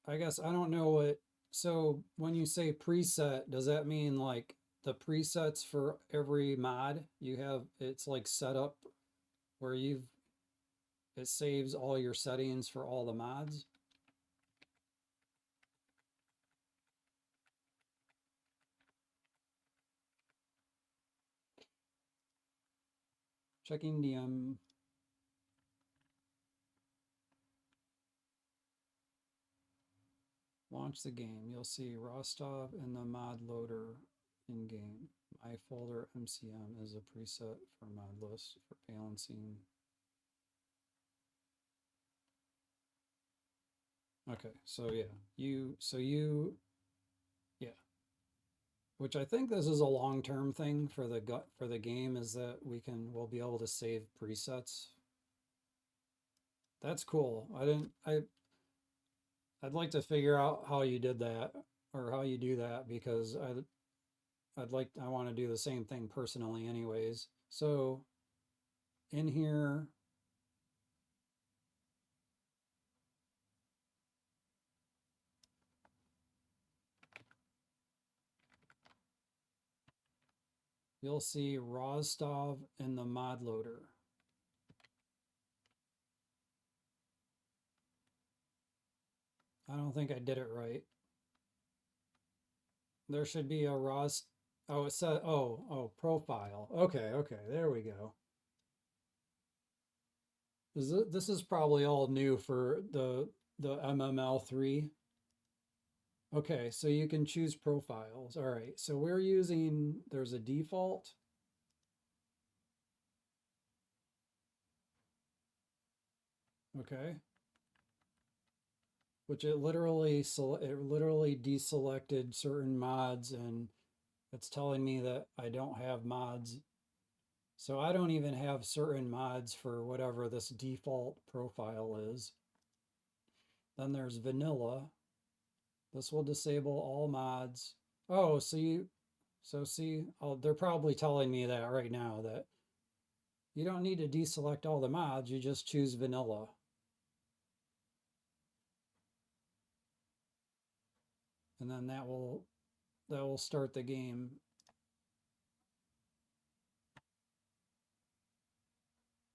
I guess I don't know what. So when you say preset, does that mean like the presets for every mod you have? It's like set up where it saves all your settings for all the mods. Checking DM. Launch the game. You'll see Rostov and the mod loader in game. My folder MCM is a preset for mod list for balancing. Okay, so yeah, yeah, which I think this is a long-term thing for the game is that we'll be able to save presets. That's cool. I'd like to figure out how you did that or how you do that because I want to do the same thing personally anyways. So in here, you'll see Rostov in the mod loader. I don't think I did it right. There should be a Rost. Oh, it said, profile. Okay, okay, there we go. This is probably all new for the MML3. Okay, so you can choose profiles. All right, so there's a default. Okay. Which it literally deselected certain mods and it's telling me that I don't have mods. So I don't even have certain mods for whatever this default profile is. Then there's vanilla. This will disable all mods. Oh, they're probably telling me that right now that you don't need to deselect all the mods, you just choose vanilla. And then that will start the game.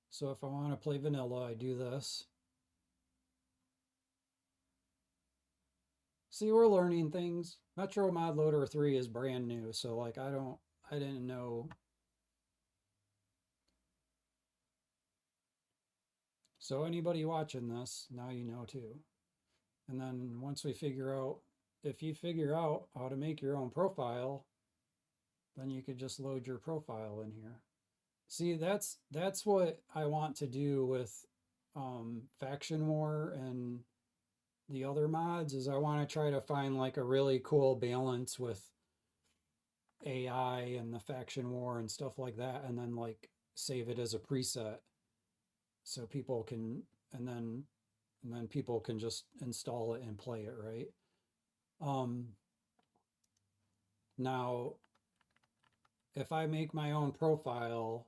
So if I want to play vanilla, I do this. See, we're learning things. Metro Mod Loader 3 is brand new, so like I didn't know. So anybody watching this, now you know too. And then once we figure out, if you figure out how to make your own profile, then you could just load your profile in here. See, that's what I want to do with Faction War and the other mods is I want to try to find like a really cool balance with AI and the faction war and stuff like that, and then like save it as a preset so people can and then people can just install it and play it, right? Um, Now, if I make my own profile,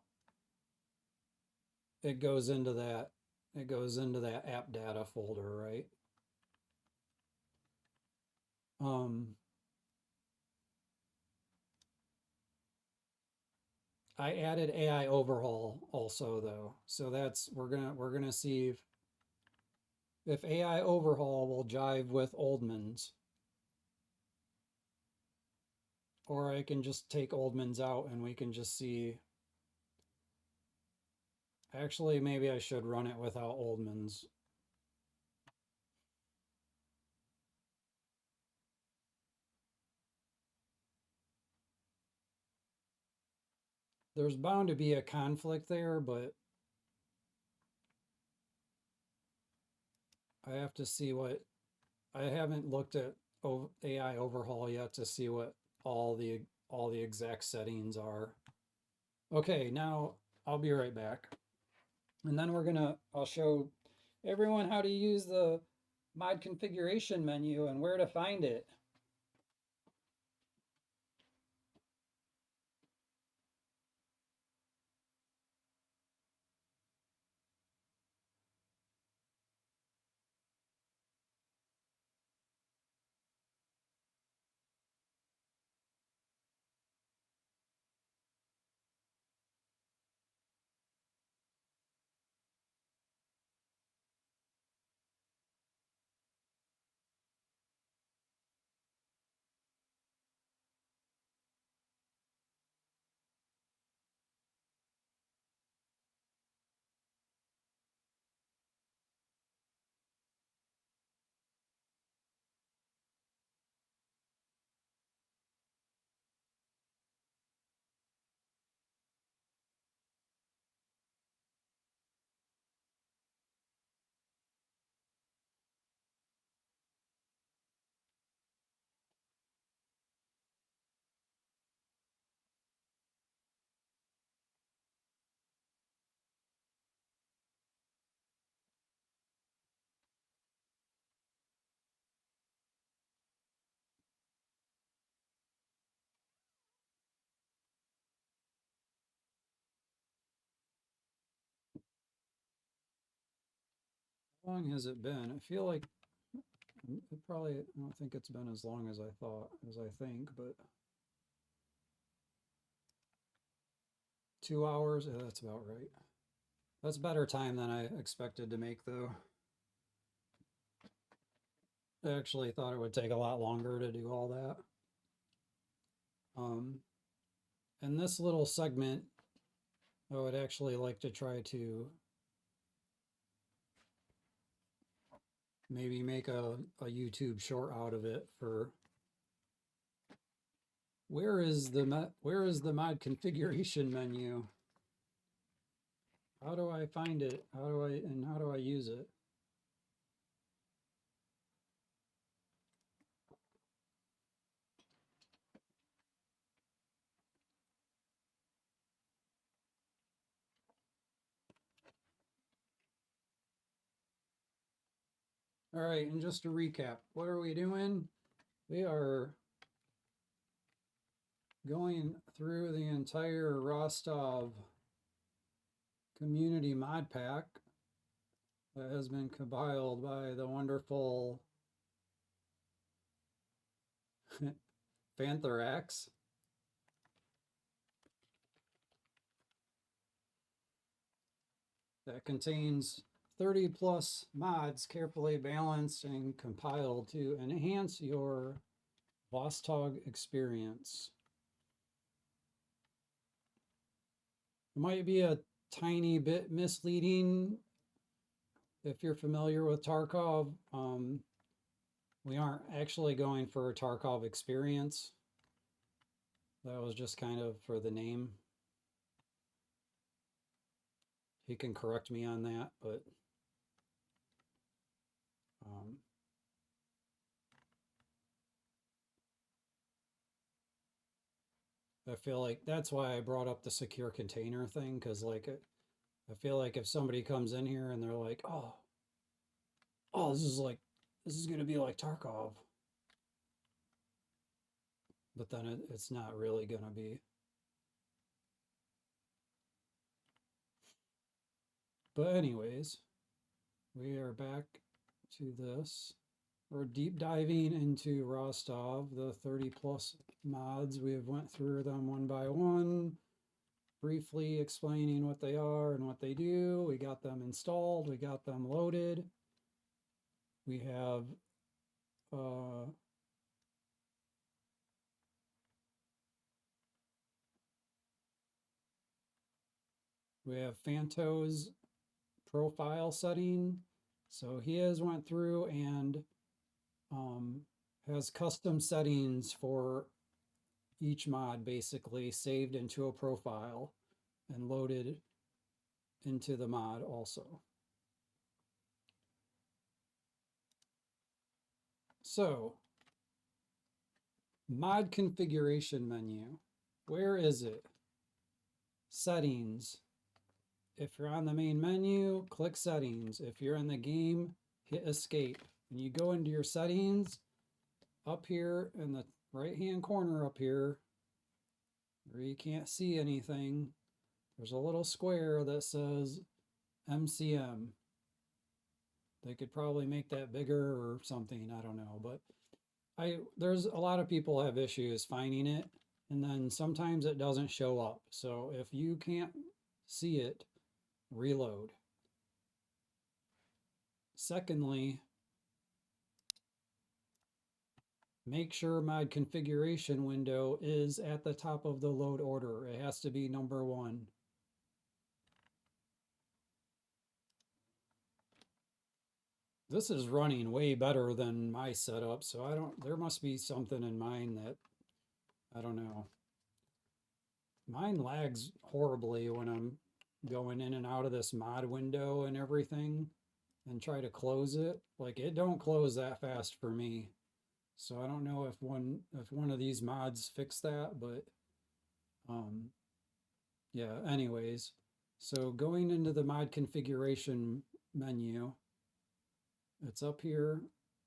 it goes into that app data folder, right? Um, I added AI overhaul also though, so that's we're gonna see if AI overhaul will jive with Oldman's, or I can just take Oldman's out and we can just see. Actually, maybe I should run it without Oldman's. There's bound to be a conflict there, but I have to see what. I haven't looked at AI overhaul yet to see what all the exact settings are. Okay, now I'll be right back. And then I'll show everyone how to use the mod configuration menu and where to find it. How long has it been? I feel like it probably, I don't think it's been as long as I think, but 2 hours, yeah, that's about right. That's better time than I expected to make, though. I actually thought it would take a lot longer to do all that. In this little segment, I would actually like to try to maybe make a YouTube short out of it for where is the mod configuration menu? How do I find it? How do I use it? All right, and just to recap, what are we doing? We are going through the entire ROSTOV community mod pack that has been compiled by the wonderful Fantherax. That contains 30 plus mods carefully balanced and compiled to enhance your ROSTOV experience. It might be a tiny bit misleading if you're familiar with Tarkov. We aren't actually going for a Tarkov experience. That was just kind of for the name. He can correct me on that, but I feel like that's why I brought up the secure container thing, because like I feel like if somebody comes in here and they're like, oh, this is gonna be like Tarkov, but then it's not really gonna be. But anyways, we are back to this. We're deep diving into ROSTOV, the 30 plus mods. We have went through them one by one, briefly explaining what they are and what they do. We got them installed, we got them loaded. We have Fanto's profile setting. So he has went through and has custom settings for each mod basically saved into a profile and loaded into the mod also. So, mod configuration menu. Where is it? Settings. If you're on the main menu, click settings. If you're in the game, hit escape. And you go into your settings up here in the right hand corner up here where you can't see anything. There's a little square that says MCM. They could probably make that bigger or something, I don't know, but there's a lot of people have issues finding it, and then sometimes it doesn't show up. So if you can't see it, reload. Secondly, make sure mod configuration window is at the top of the load order. It has to be number 1. This is running way better than my setup, so there must be something in mine that, I don't know. Mine lags horribly when I'm going in and out of this mod window and everything and try to close it. Like, it don't close that fast for me. So I don't know if one of these mods fix that, but yeah, anyways. So going into the mod configuration menu, it's up here.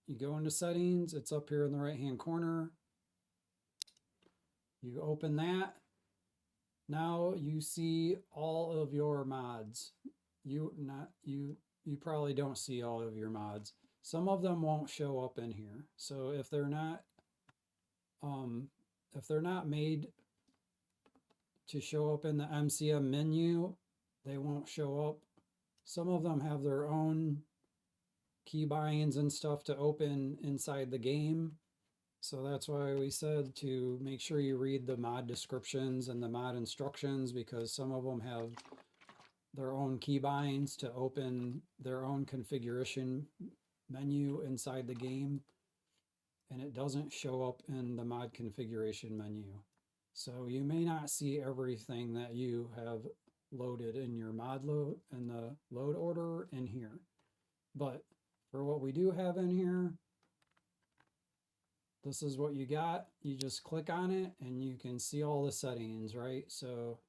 You go into settings, it's up here in the right hand corner. You open that. Now you see all of your mods. You you probably don't see all of your mods. Some of them won't show up in here. So um, if they're not made to show up in the MCM menu, they won't show up. Some of them have their own keybinds and stuff to open inside the game. So that's why we said to make sure you read the mod descriptions and the mod instructions, because some of them have their own keybinds to open their own configuration menu inside the game, and it doesn't show up in the mod configuration menu. So you may not see everything that you have loaded in your mod load and the load order in here. But for what we do have in here, this is what you got. You just click on it and you can see all the settings, right? So,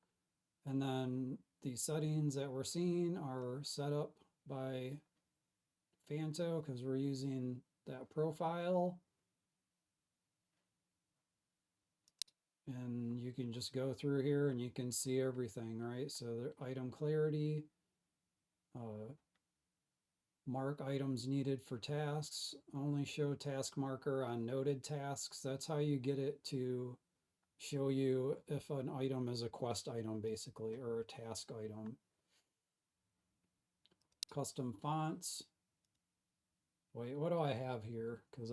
and then the settings that we're seeing are set up by Fanto because we're using that profile. And you can just go through here and you can see everything, right? So the item clarity, mark items needed for tasks, only show task marker on noted tasks. That's how you get it to show you if an item is a quest item, basically, or a task item. Custom fonts. Wait, what do I have here? Because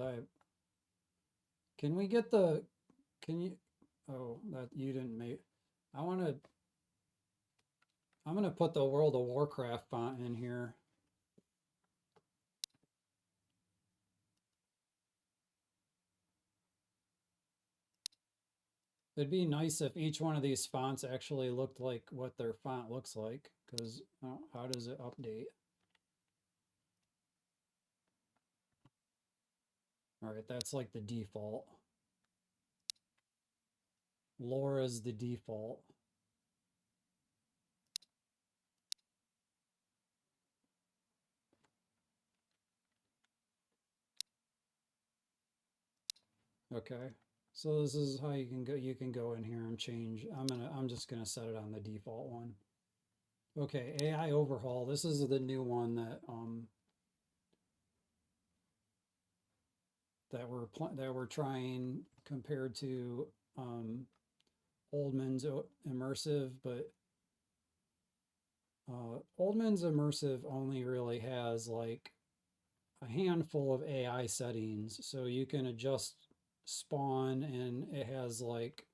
can we get the, can you, oh, that you didn't make, I'm going to put the World of Warcraft font in here. It'd be nice if each one of these fonts actually looked like what their font looks like, because how does it update? All right, that's like the default. Laura's the default. Okay, so this is how you can go. You can go in here and change. I'm just gonna set it on the default one. Okay, AI overhaul. This is the new one that we're trying compared to Oldman's immersive, but Oldman's immersive only really has like a handful of AI settings, so you can adjust spawn, and it has like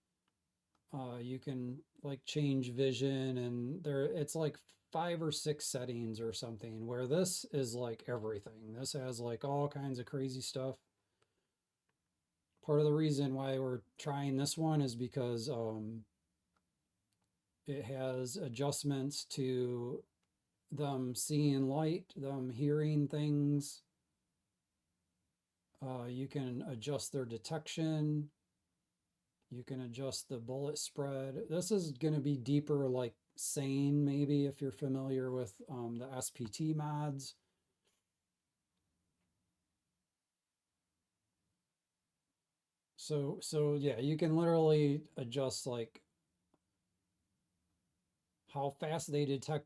you can like change vision, and it's like 5 or 6 settings or something, where this is like everything. This has like all kinds of crazy stuff. Part of the reason why we're trying this one is because it has adjustments to them seeing light, them hearing things. You can adjust their detection. You can adjust the bullet spread. This is going to be deeper, like Sane, maybe, if you're familiar with the SPT mods. So yeah, you can literally adjust like how fast they detect